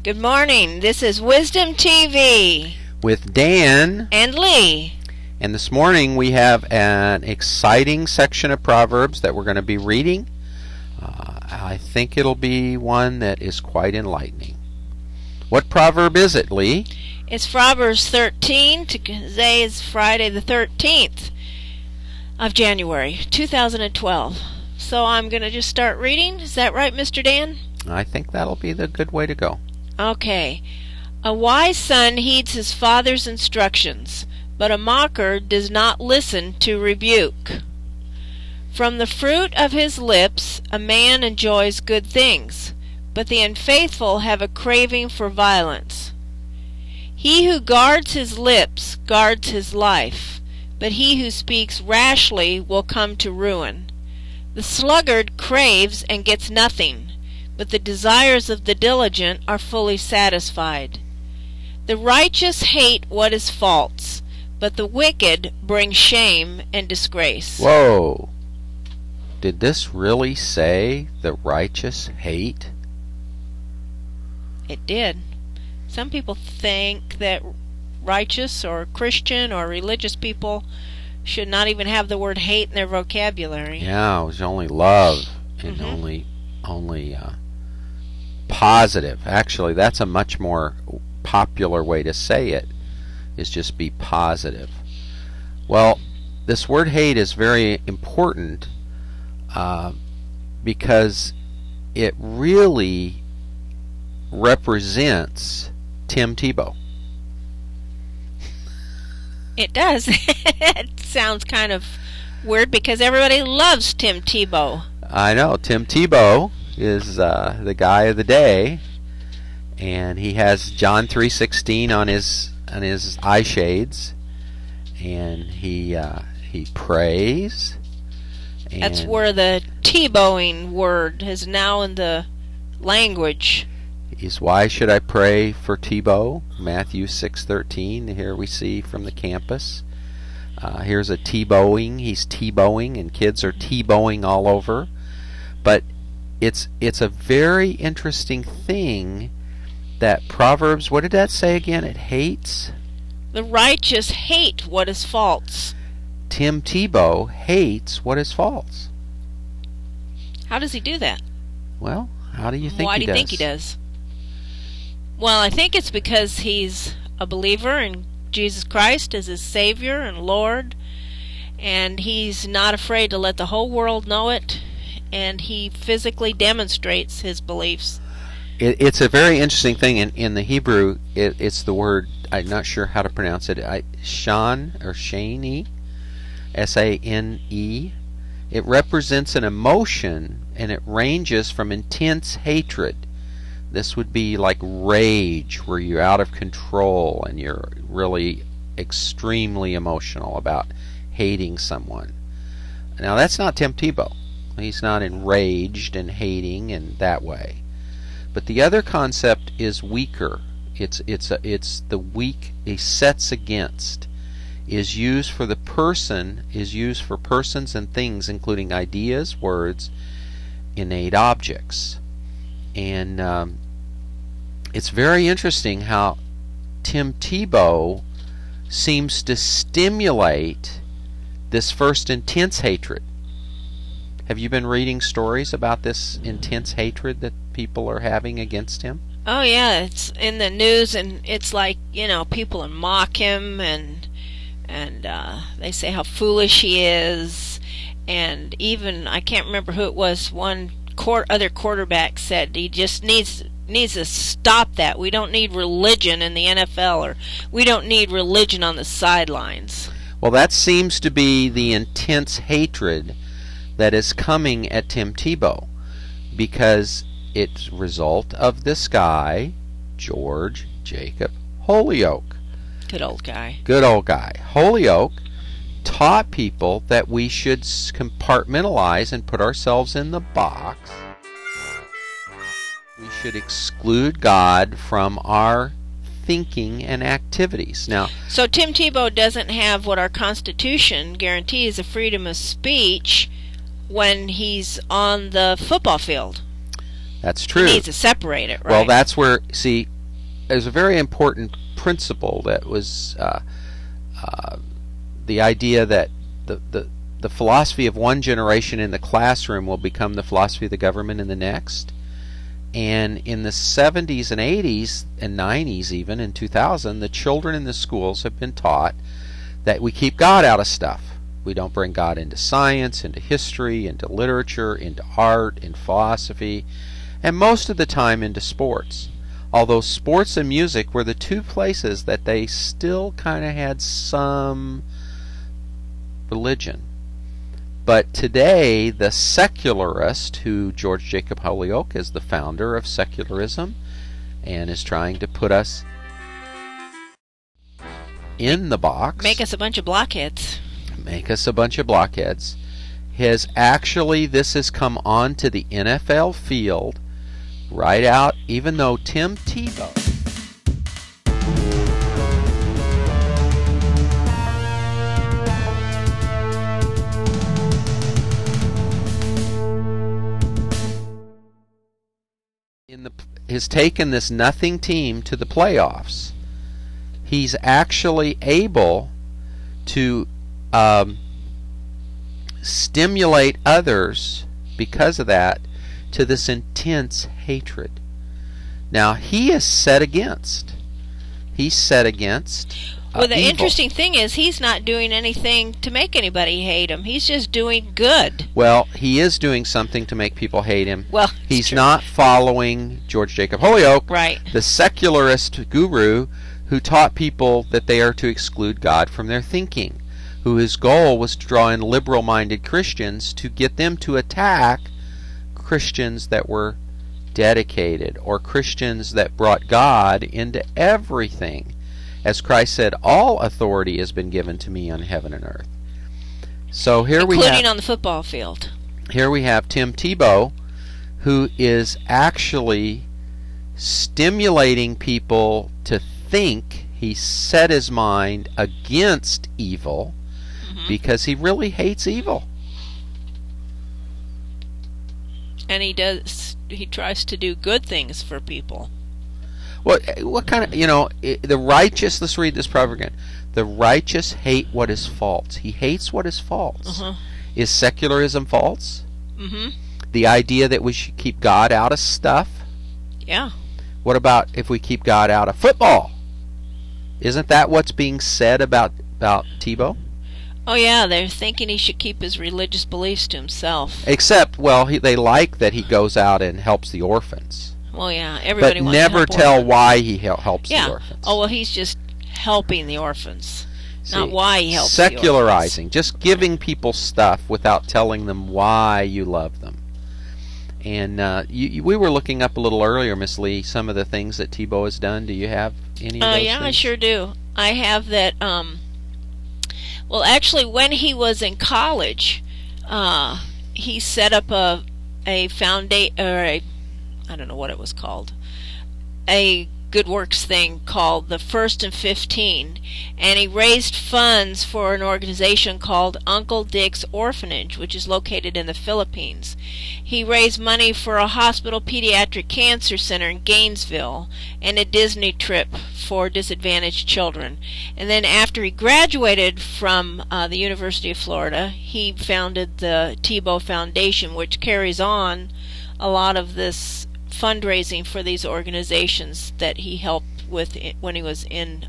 Good morning. This is Wisdom TV with Dan and Lee. And this morning we have an exciting section of Proverbs that we're going to be reading. I think it'll be one that is quite enlightening. What proverb is it, Lee? It's Proverbs 13. Today is Friday the 13th of January 2012. So I'm going to just start reading. Is that right, Mr. Dan? I think that'll be the good way to go. Okay. A wise son heeds his father's instructions, but a mocker does not listen to rebuke. From the fruit of his lips a man enjoys good things, but the unfaithful have a craving for violence. He who guards his lips guards his life, but he who speaks rashly will come to ruin. The sluggard craves and gets nothing, but the desires of the diligent are fully satisfied. The righteous hate what is false, but the wicked bring shame and disgrace. Whoa! Did this really say the righteous hate? It did. Some people think that righteous or Christian or religious people should not even have the word hate in their vocabulary. Yeah, it was only love and only positive. Actually, that's a much more popular way to say it, is just be positive. Well, this word hate is very important because it really represents Tim Tebow. It does. It sounds kind of weird because everybody loves Tim Tebow. I know. Tim Tebow is the guy of the day, and he has John 3:16 on his eye shades, and he prays. And that's where the Tebowing word is now in the language. Is why should I pray for Tebow? Matthew 6:13. Here we see from the campus. Here's a Tebowing. He's Tebowing, and kids are Tebowing all over. But it's a very interesting thing that Proverbs, what did that say again? It hates? The righteous hate what is false. Tim Tebow hates what is false. How does he do that? Well, how do you think he does? Why do you think he does? Well, I think it's because he's a believer in Jesus Christ as his Savior and Lord, and he's not afraid to let the whole world know it, and he physically demonstrates his beliefs. It's a very interesting thing. In the Hebrew, it's the word, I'm not sure how to pronounce it, Shan or Shani, S-A-N-E. It represents an emotion, and it ranges from intense hatred. This would be like rage, where you're out of control and you're really extremely emotional about hating someone. Now, that's not Tim Tebow. He's not enraged and hating in that way. But the other concept is weaker. It's the weak. He sets against. Is used for persons and things, including ideas, words, innate objects. And it's very interesting how Tim Tebow seems to stimulate this first intense hatred. Have you been reading stories about this intense hatred that people are having against him? Oh yeah, it's in the news, and it's like, people mock him, and they say how foolish he is, and even, I can't remember who it was, one other quarterback said he just needs to stop that. We don't need religion in the NFL, or we don't need religion on the sidelines. Well, that seems to be the intense hatred that is coming at Tim Tebow, because it's a result of this guy, George Jacob Holyoke. Good old guy. Good old guy. Holyoke taught people that we should compartmentalize and put ourselves in the box. We should exclude God from our thinking and activities. Now, so Tim Tebow doesn't have what our Constitution guarantees, a freedom of speech, when he's on the football field. That's true. He needs to separate it, right? Well, that's where, see, there's a very important principle that was the idea that the philosophy of one generation in the classroom will become the philosophy of the government in the next. And in the 70s and 80s and 90s, even in 2000, the children in the schools have been taught that we keep God out of stuff. We don't bring God into science, into history, into literature, into art, in philosophy, and most of the time into sports. Although sports and music were the two places that they still kind of had some religion. But today, the secularist, who George Jacob Holyoake is the founder of secularism and is trying to put us in the box, make us a bunch of blockheads, has actually, this has come onto the NFL field right out, even though Tim Tebow has taken this nothing team to the playoffs. He's actually able to stimulate others because of that to this intense hatred. Now he is set against. He's set against. Well, the evil. interesting thing is he's not doing anything to make anybody hate him. He's just doing good. Well, he is doing something to make people hate him. Well, he's not following George Jacob Holyoake, right, the secularist guru who taught people that they are to exclude God from their thinking, who his goal was to draw in liberal-minded Christians to get them to attack Christians that were dedicated, or Christians that brought God into everything. As Christ said, all authority has been given to me on heaven and earth. So here including on the football field. Here we have Tim Tebow, who is actually stimulating people to think. He set his mind against evil because he really hates evil. And he tries to do good things for people. What kind of, the righteous, let's read this proverb again. The righteous hate what is false. He hates what is false. Is secularism false? The idea that we should keep God out of stuff? Yeah. What about if we keep God out of football? Isn't that what's being said about Tebow? Oh yeah, they're thinking he should keep his religious beliefs to himself. Except, they like that he goes out and helps the orphans. Well, yeah, everybody wants to help. But never tell orphans. why he helps the orphans. Oh, well, he's just helping the orphans, not why he helps secularizing, the orphans. Just giving people stuff without telling them why you love them. And we were looking up a little earlier, Miss Lee, some of the things that Tebow has done. Do you have any of those yeah, things? I sure do. I have that. Well, actually, when he was in college, he set up a foundation, or I don't know what it was called, a good works thing called the First and 15, and he raised funds for an organization called Uncle Dick's Orphanage, which is located in the Philippines. He raised money for a hospital pediatric cancer center in Gainesville and a Disney trip for disadvantaged children. And then after he graduated from the University of Florida, he founded the Tebow Foundation, which carries on a lot of this fundraising for these organizations that he helped with when he was in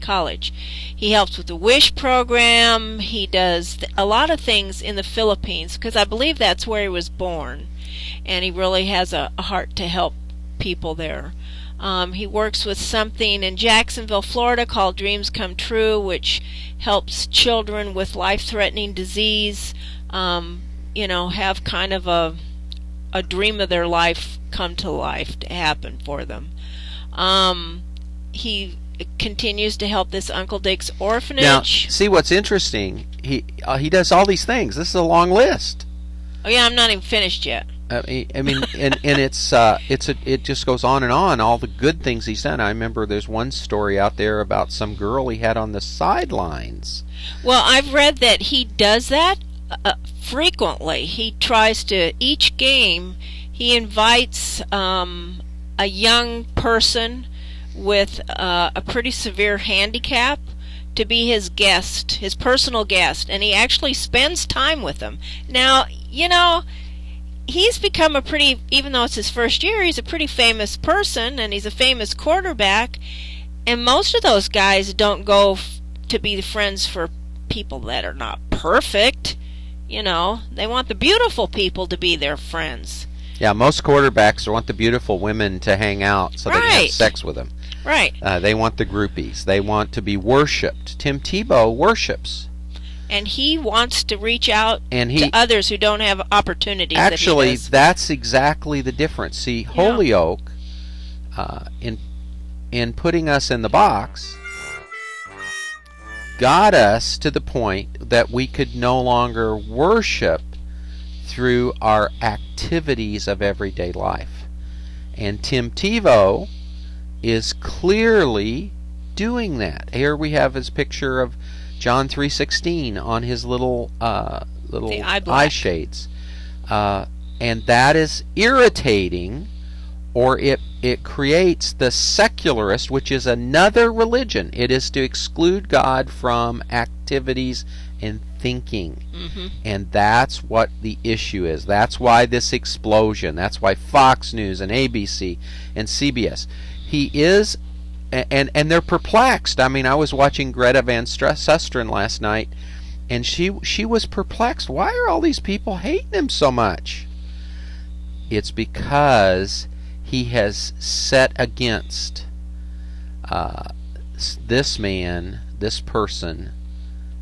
college. He helps with the WISH program. He does a lot of things in the Philippines because I believe that's where he was born, and he really has a heart to help people there. He works with something in Jacksonville, Florida called Dreams Come True, which helps children with life-threatening disease have kind of a dream of their life come to life, to happen for them. He continues to help this Uncle Dick's Orphanage. Now, see what's interesting? He does all these things. This is a long list. Oh yeah, I'm not even finished yet. I mean, and it just goes on and on. All the good things he's done. I remember there's one story out there about some girl he had on the sidelines. Well, I've read that he does that frequently. He tries to, each game he invites a young person with a pretty severe handicap to be his guest, his personal guest, and he actually spends time with him. Now, he's become even though it's his first year, he's a pretty famous person, and he's a famous quarterback, and most of those guys don't go to be friends for people that are not perfect. They want the beautiful people to be their friends. Yeah, most quarterbacks want the beautiful women to hang out so they can have sex with them. Right. They want the groupies. They want to be worshipped. Tim Tebow worships. And he wants to reach out to others who don't have opportunities. Actually, that's exactly the difference. See, Holyoke, in putting us in the box, got us to the point that we could no longer worship through our activities of everyday life. And Tim Tebow is clearly doing that. Here we have his picture of John 3:16 on his little eye shades. And that is irritating, or it creates the secularist, which is another religion. It is to exclude God from activities and thinking. Mm-hmm. And that's what the issue is. That's why this explosion. That's why Fox News and ABC and CBS. He is, and they're perplexed. I mean, I was watching Greta Van Susteren last night, and she was perplexed. Why are all these people hating him so much? It's because he has set against this man, this person,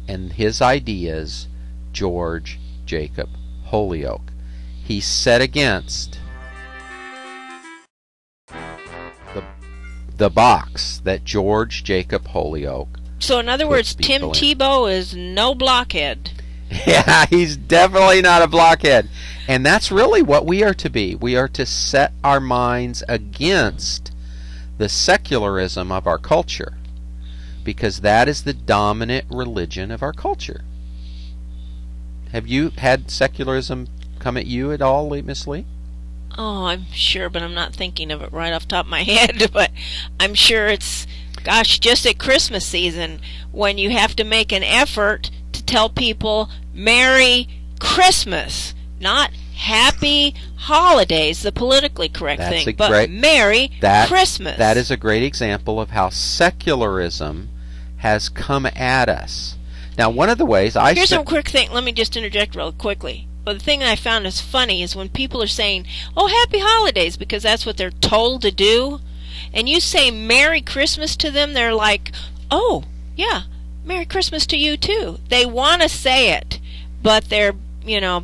and his ideas, George Jacob Holyoke. He's set against the box that George Jacob Holyoke. So in other words, Tim Tebow is no blockhead. Yeah, he's definitely not a blockhead. And that's really what we are to be. We are to set our minds against the secularism of our culture, because that is the dominant religion of our culture. Have you had secularism come at you at all, Miss Lee? Oh, I'm sure, but I'm not thinking of it right off the top of my head. But I'm sure it's, just at Christmas season, when you have to make an effort to tell people Merry Christmas, not Happy Holidays, the politically correct thing, but Merry Christmas. That is a great example of how secularism has come at us. Now, one of the ways Here's a quick thing. Let me just interject real quickly. But the thing that I found is funny is when people are saying, "Oh, Happy Holidays," because that's what they're told to do, and you say Merry Christmas to them, they're like, "Oh, yeah, Merry Christmas to you too." They want to say it, but they're,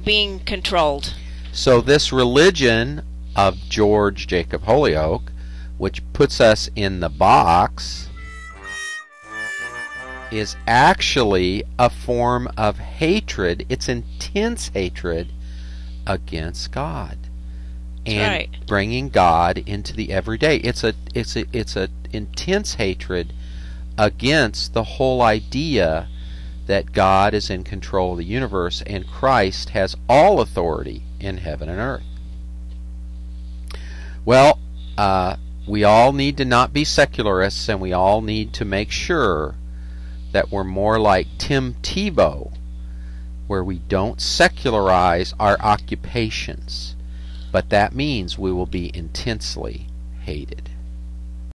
being controlled. So this religion of George Jacob Holyoke, which puts us in the box, is actually a form of hatred. It's intense hatred against God, and bringing God into the everyday. It's a intense hatred against the whole idea that God is in control of the universe and Christ has all authority in heaven and earth. Well, we all need to not be secularists, and we all need to make sure that we're more like Tim Tebow, where we don't secularize our occupations, but that means we will be intensely hated.